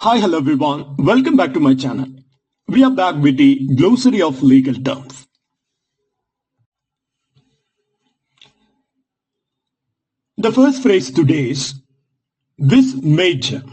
Hi, hello everyone. Welcome back to my channel. We are back with the glossary of legal terms. The first phrase today is vis major.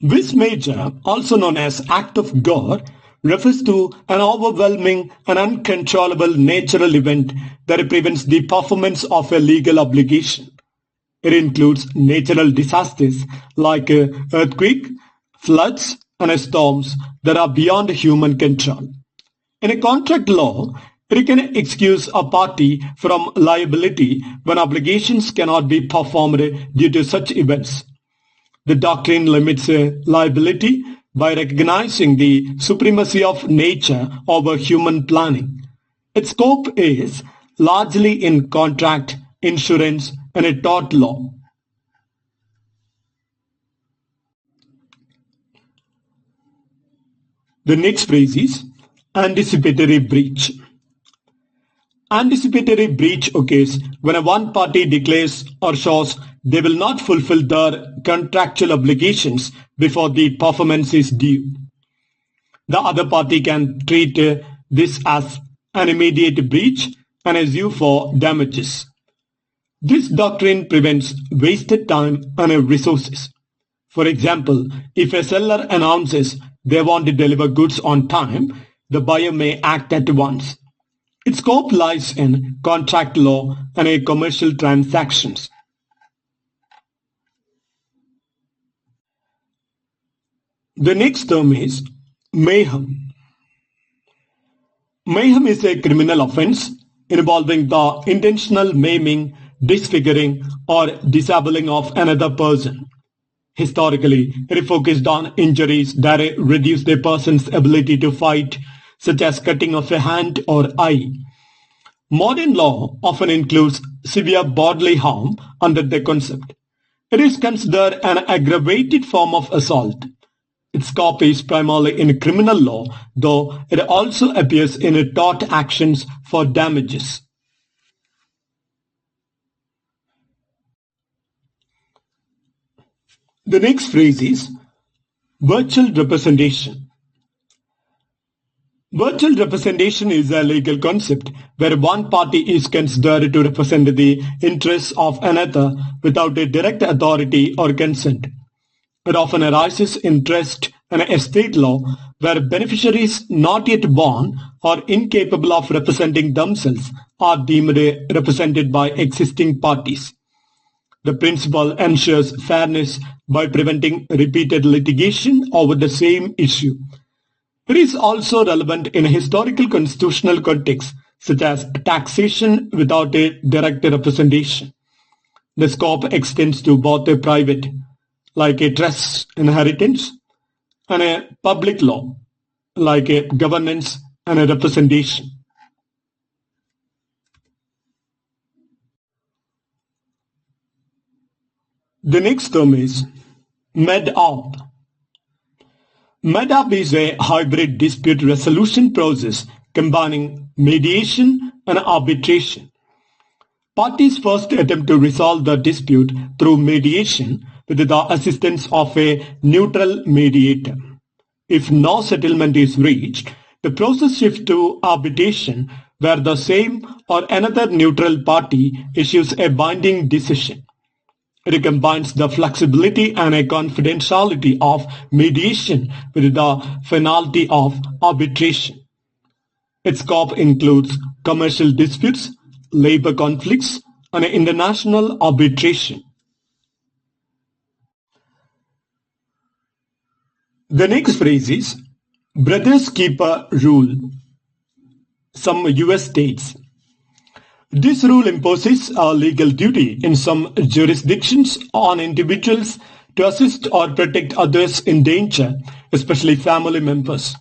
Vis major, also known as act of God, refers to an overwhelming and uncontrollable natural event that prevents the performance of a legal obligation. It includes natural disasters like earthquake, floods, and storms that are beyond human control. In a contract law, it can excuse a party from liability when obligations cannot be performed due to such events. The doctrine limits liability by recognizing the supremacy of nature over human planning. Its scope is largely in contract, insurance, and a tort law. The next phrase is anticipatory breach. Anticipatory breach occurs when one party declares or shows they will not fulfill their contractual obligations before the performance is due. The other party can treat this as an immediate breach and sue for damages. This doctrine prevents wasted time and resources. For example, if a seller announces they want to deliver goods on time, the buyer may act at once. Its scope lies in contract law and commercial transactions. The next term is mayhem. Mayhem is a criminal offense involving the intentional maiming, disfiguring, or disabling of another person. Historically, it focused on injuries that reduced a person's ability to fight, such as cutting off a hand or eye. Modern law often includes severe bodily harm under the concept. It is considered an aggravated form of assault. Its scope is primarily in criminal law, though it also appears in tort actions for damages. The next phrase is virtual representation. Virtual representation is a legal concept where one party is considered to represent the interests of another without a direct authority or consent. It often arises in trust and estate law where beneficiaries not yet born or incapable of representing themselves are deemed represented by existing parties. The principle ensures fairness by preventing repeated litigation over the same issue. It is also relevant in a historical constitutional context, such as taxation without a direct representation. The scope extends to both a private, like a trust inheritance, and a public law, like a governance and a representation. The next term is med-op. Med-op is a hybrid dispute resolution process combining mediation and arbitration. Parties first attempt to resolve the dispute through mediation with the assistance of a neutral mediator. If no settlement is reached, the process shifts to arbitration where the same or another neutral party issues a binding decision. It combines the flexibility and confidentiality of mediation with the finality of arbitration. Its scope includes commercial disputes, labor conflicts, and international arbitration. The next phrase is brother's keeper rule. Some US states. This rule imposes a legal duty in some jurisdictions on individuals to assist or protect others in danger, especially family members.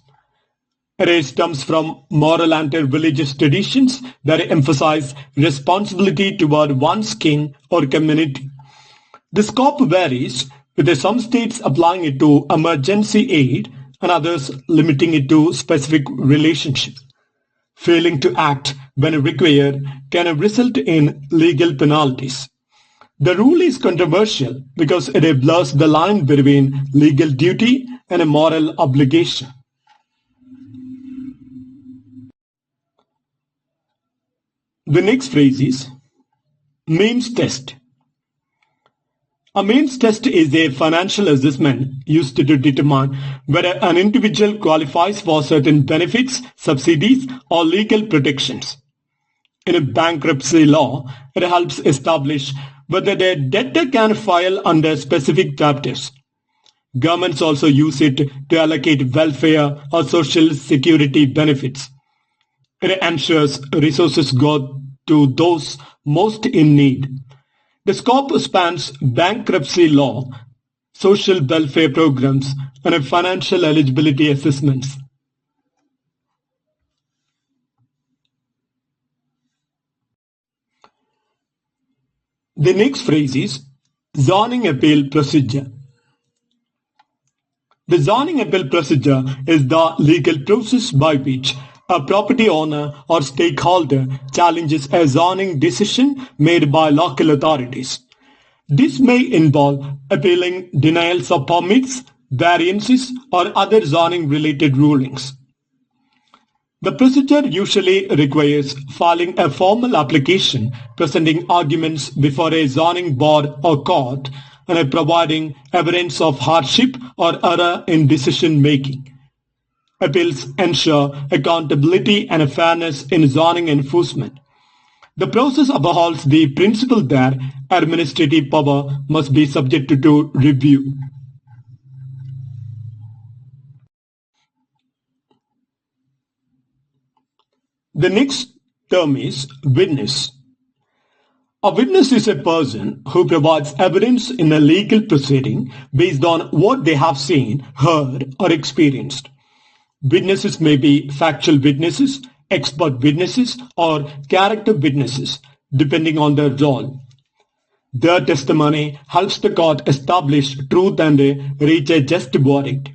It stems from moral and religious traditions that emphasize responsibility toward one's kin or community. The scope varies, with some states applying it to emergency aid and others limiting it to specific relationships. Failing to act when required can result in legal penalties. The rule is controversial because it blurs the line between legal duty and a moral obligation. The next phrase is means test. A means test is a financial assessment used to determine whether an individual qualifies for certain benefits, subsidies, or legal protections. In a bankruptcy law, it helps establish whether the debtor can file under specific chapters. Governments also use it to allocate welfare or social security benefits. It ensures resources go to those most in need. The scope spans bankruptcy law, social welfare programs, and financial eligibility assessments. The next phrase is zoning appeal procedure. The zoning appeal procedure is the legal process by which a property owner or stakeholder challenges a zoning decision made by local authorities. This may involve appealing denials of permits, variances, or other zoning-related rulings. The procedure usually requires filing a formal application, presenting arguments before a zoning board or court, and providing evidence of hardship or error in decision-making. Appeals ensure accountability and fairness in zoning enforcement. The process upholds the principle that administrative power must be subject to review. The next term is witness. A witness is a person who provides evidence in a legal proceeding based on what they have seen, heard, or experienced. Witnesses may be factual witnesses, expert witnesses, or character witnesses, depending on their role. Their testimony helps the court establish truth and reach a just verdict.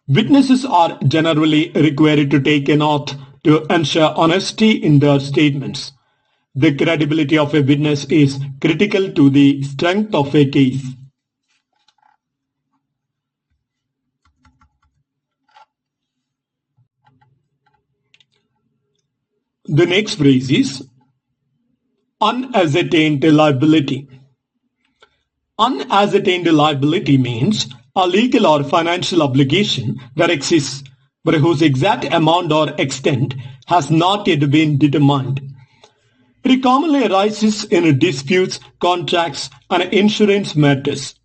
Witnesses are generally required to take an oath to ensure honesty in their statements. The credibility of a witness is critical to the strength of a case. The next phrase is unascertained liability. Unascertained liability means a legal or financial obligation that exists but whose exact amount or extent has not yet been determined. It commonly arises in disputes, contracts, and insurance matters.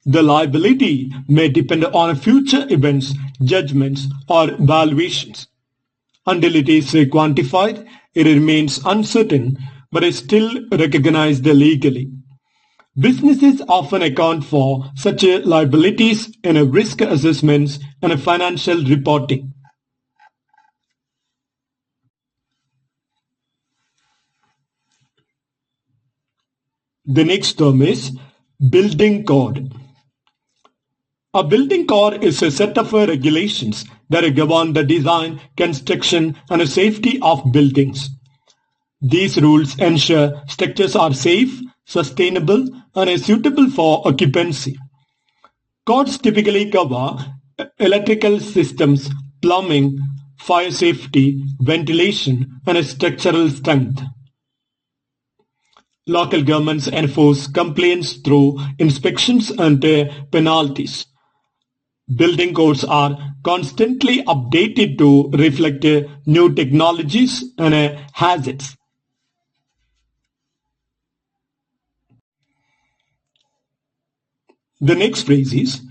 The liability may depend on future events, judgments, or valuations. Until it is quantified, it remains uncertain but is still recognized legally. Businesses often account for such liabilities in risk assessments and financial reporting. The next term is building code. A building code is a set of regulations that govern the design, construction, and safety of buildings. These rules ensure structures are safe, sustainable, and suitable for occupancy. Codes typically cover electrical systems, plumbing, fire safety, ventilation, and structural strength. Local governments enforce compliance through inspections and penalties. Building codes are constantly updated to reflect new technologies and hazards. The next phrase is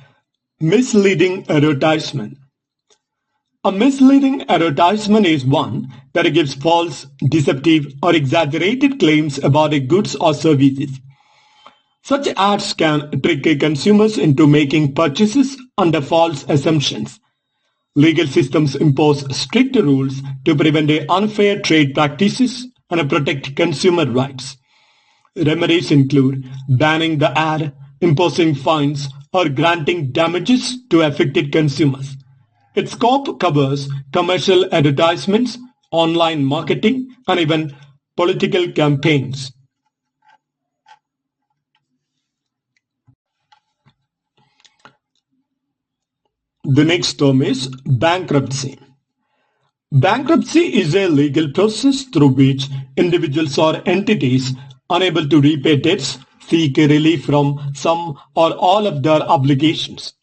misleading advertisement. A misleading advertisement is one that gives false, deceptive, or exaggerated claims about goods or services. Such ads can trick consumers into making purchases under false assumptions. Legal systems impose strict rules to prevent unfair trade practices and protect consumer rights. Remedies include banning the ad, imposing fines, or granting damages to affected consumers. Its scope covers commercial advertisements, online marketing, and even political campaigns. The next term is bankruptcy. Bankruptcy is a legal process through which individuals or entities unable to repay debts seek relief from some or all of their obligations.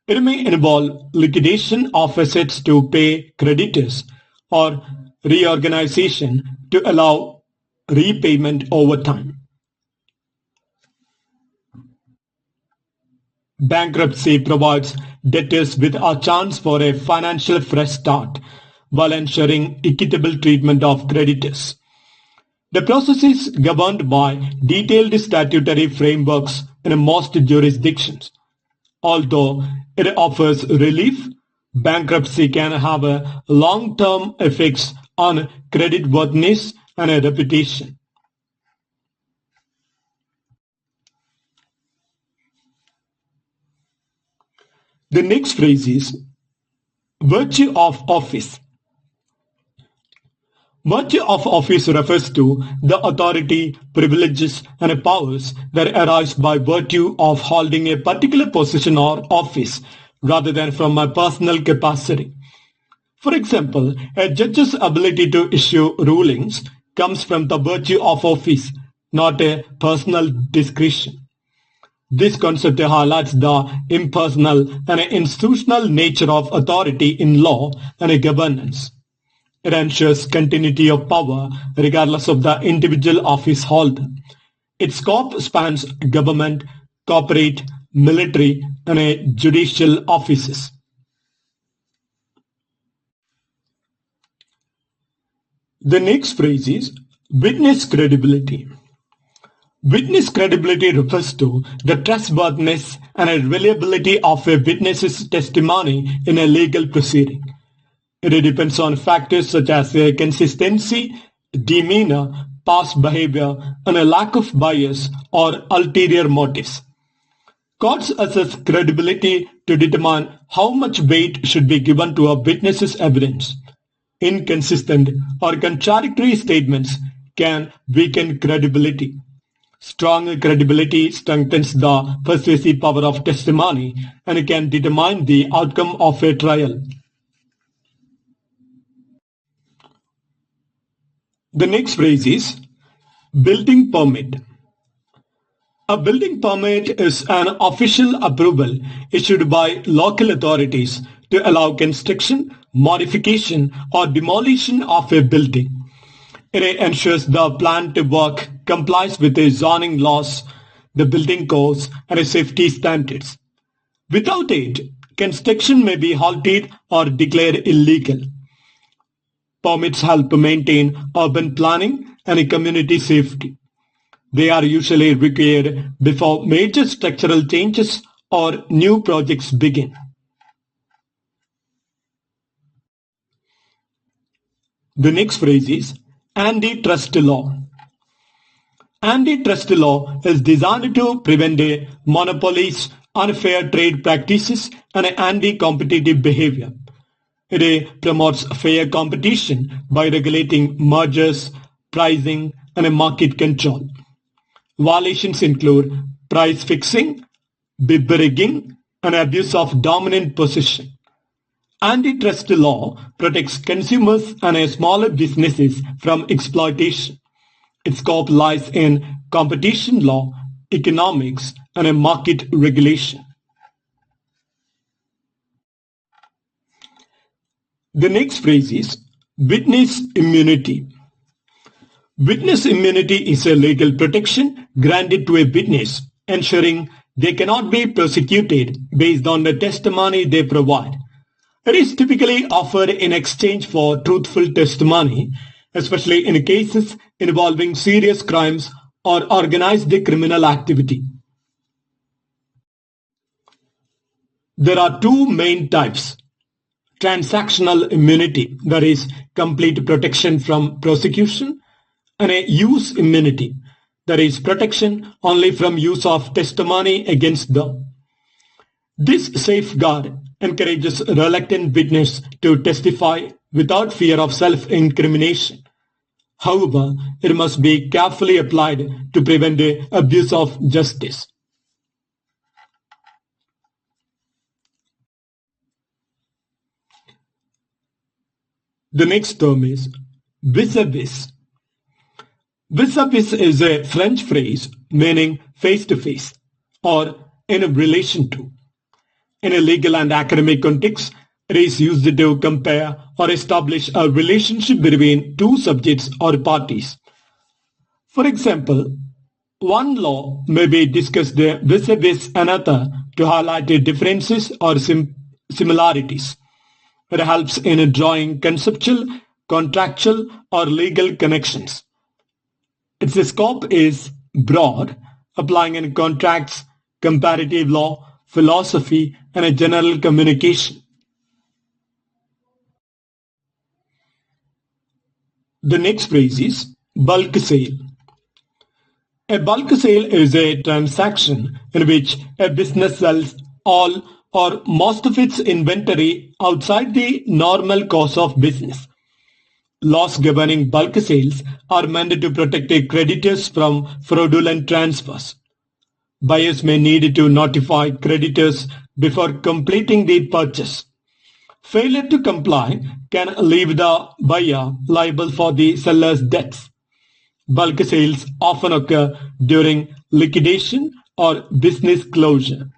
It may involve liquidation of assets to pay creditors or reorganization to allow repayment over time. Bankruptcy provides debtors with a chance for a financial fresh start while ensuring equitable treatment of creditors. The process is governed by detailed statutory frameworks in most jurisdictions. Although it offers relief, bankruptcy can have a long-term effects on creditworthiness and a reputation. The next phrase is virtue of office. Virtue of office refers to the authority, privileges, and powers that arise by virtue of holding a particular position or office rather than from a personal capacity. For example, a judge's ability to issue rulings comes from the virtue of office, not a personal discretion. This concept highlights the impersonal and institutional nature of authority in law and governance. It ensures continuity of power regardless of the individual office holder. Its scope spans government, corporate, military, and judicial offices. The next phrase is witness credibility. Witness credibility refers to the trustworthiness and reliability of a witness's testimony in a legal proceeding. It depends on factors such as their consistency, demeanor, past behavior, and a lack of bias or ulterior motives. Courts assess credibility to determine how much weight should be given to a witness's evidence. Inconsistent or contradictory statements can weaken credibility. Strong credibility strengthens the persuasive power of testimony and can determine the outcome of a trial. The next phrase is building permit. A building permit is an official approval issued by local authorities to allow construction, modification, or demolition of a building. It ensures the plan to work complies with the zoning laws, the building codes, and safety standards. Without it, construction may be halted or declared illegal. Permits help maintain urban planning and community safety. They are usually required before major structural changes or new projects begin. The next phrase is antitrust law. Antitrust law is designed to prevent monopolies, unfair trade practices, and anti-competitive behavior. It promotes fair competition by regulating mergers, pricing, and market control. Violations include price fixing, bid rigging, and abuse of dominant position. Antitrust law protects consumers and smaller businesses from exploitation. Its scope lies in competition law, economics, and market regulation. The next phrase is witness immunity. Witness immunity is a legal protection granted to a witness, ensuring they cannot be prosecuted based on the testimony they provide. It is typically offered in exchange for truthful testimony, especially in cases involving serious crimes or organized criminal activity. There are two main types. Transactional immunity, that is, complete protection from prosecution, and a use immunity, that is, protection only from use of testimony against them. This safeguard encourages reluctant witnesses to testify without fear of self-incrimination. However, it must be carefully applied to prevent the abuse of justice. The next term is vis-a-vis. Vis-a-vis is a French phrase meaning face to face or in relation to. In a legal and academic context, it is used to compare or establish a relationship between two subjects or parties. For example, one law may be discussed vis-a-vis another to highlight the differences or similarities. It helps in drawing conceptual, contractual, or legal connections. Its scope is broad, applying in contracts, comparative law, philosophy, and a general communication. The next phrase is bulk sale. A bulk sale is a transaction in which a business sells all or most of its inventory outside the normal course of business. Laws governing bulk sales are meant to protect creditors from fraudulent transfers. Buyers may need to notify creditors before completing the purchase. Failure to comply can leave the buyer liable for the seller's debts. Bulk sales often occur during liquidation or business closure.